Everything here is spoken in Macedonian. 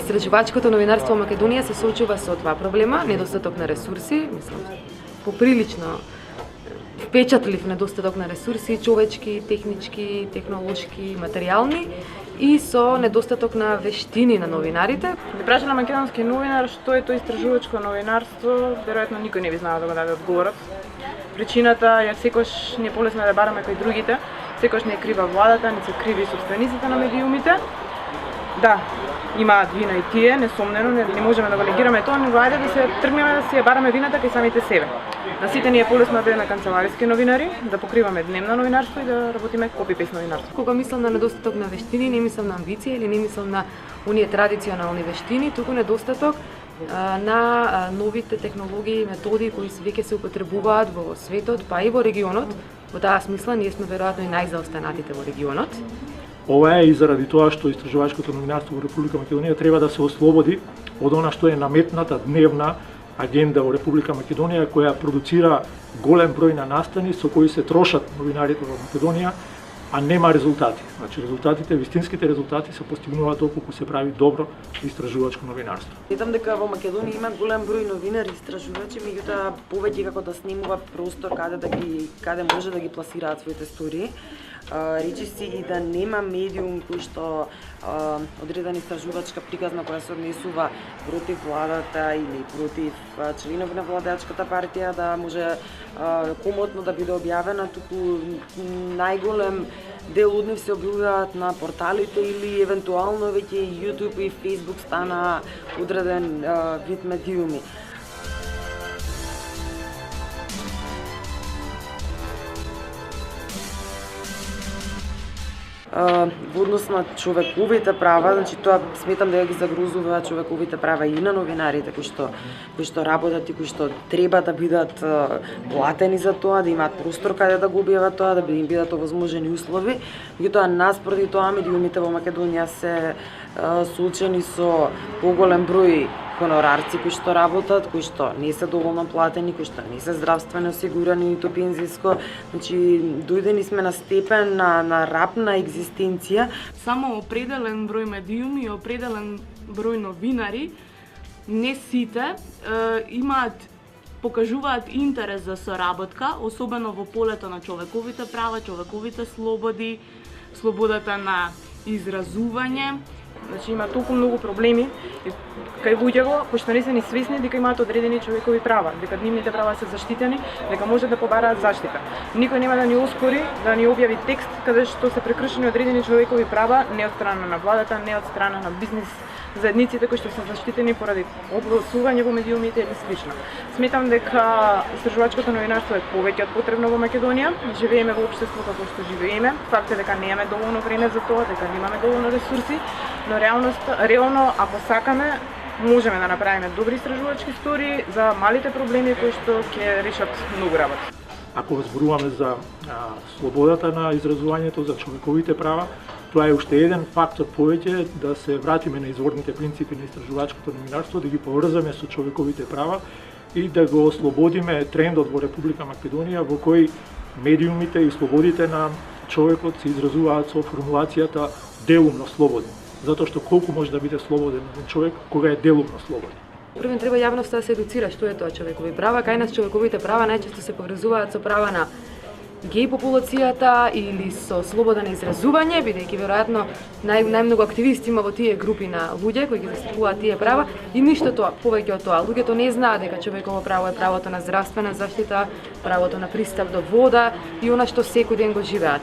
Истражувачкото новинарство во Македонија се соочува со два проблема: недостаток на ресурси, поприлично впечатлив недостаток на ресурси, човечки, технички, технолошки, материјални, и со недостаток на вештини на новинарите. Ги прашала македонски новинар што е тоа истражувачко новинарство, веројатно никој не би знаел да го даде одговорот. Причината е секош не полесно да бараме кај другите, секош не е крива владата, не се криви собствениците на медиумите. Да, имаат вина и тие, несомнено, не можеме да го негираме тоа, но ајде да се тргнеме да си ја бараме вината кај самите себе. На сите ни е полесно да бидеме канцелариски новинари, да покриваме дневно новинарство и да работиме копи-пейст новинарство. Кога мислам на недостаток на вештини, не мислам на амбиција или не мислам на оние традиционални вештини, туку недостаток на новите технологии и методи кои веќе се употребуваат во светот, па и во регионот. Во таа смисла ние сме веројатно и најзаостанатите во регионот. Ова е и заради тоа што истражувачкото новинарство во Република Македонија треба да се ослободи од она што е наметната дневна агенда во Република Македонија, која продуцира голем број на настани со кои се трошат новинарите во Македонија, а нема резултати. Значи резултатите, вистинските резултати се постигнуваат доколку се прави добро истражувачко новинарство. Сметам дека во Македонија има голем број новинари истражувачи, меѓутоа повеќе како да снимува простор каде може да ги пласираат своите истории. Речиси и да нема медиум кој што одредена истражувачка приказна која се однесува против владата или против членови на владеачката партија да може комотно да биде објавена, туку најголем дел од нив се објавуваат на порталите или евентуално веќе YouTube и Facebook стана одреден вид медиуми. Во однос на човековите права, значи тоа сметам дека ги загрозува човековите права и на новинарите кои што работат и кои што треба да бидат платени за тоа, да имаат простор каде да го објават тоа, да им бидат овозможени услови. Меѓутоа наспроти тоа медиумите во Македонија се соочени со поголем број хонорарци кои што работат, кои што не се доволно платени, кои што не се здравствено осигурани, ниту пензиско. Значи дојдени сме на степен на рапна екзистенција. Само определен број медиуми и определен број новинари, не сите, покажуваат интерес за соработка, особено во полето на човековите права, човековите слободи, слободата на изразување. Значи има толку многу проблеми кај луѓето кои што не се ни свесни дека имаат одредени човекови права, дека нивните права се заштитени, дека можат да побараат заштита. Никој нема да ни оспори да ни објави текст каде што се прекршени одредени човекови права не од страна на владата, не од страна на бизнис заедниците кои што се заштитени поради огласување во медиумите или слично. Сметам дека истражувачкото новинарство е повеќе од потребно во Македонија. Живееме во општество како што живееме. Факт е дека немаме доволно време за тоа, дека немаме доволно ресурси, но реално ако сакаме можеме да направиме добри истражувачки истории за малите проблеми кои што ќе решат многу работа. Ако зборуваме за слободата на изразувањето, за човековите права, тоа е уште еден фактор повеќе да се вратиме на изворните принципи на истражувачкото новинарство, да ги поврзаме со човековите права и да го ослободиме трендот во Република Македонија во кој медиумите и слободите на човекот се изразуваат со формулацијата делумно слободен. Затоа што колку може да биде слободен еден човек кога е делумно слободен. Прво треба јавноста да се едуцира што е тоа човекови права. Кај нас човековите права најчесто се поврзуваат со права на геј популацијата или со слобода на изразување, бидејќи веројатно најмногу активисти има во тие групи на луѓе кои ги застапуваат тие права и ништо тоа, повеќе од тоа. Луѓето не знаат дека човеково право е правото на здравствена заштита, правото на пристап до вода и она што секој ден го живеат.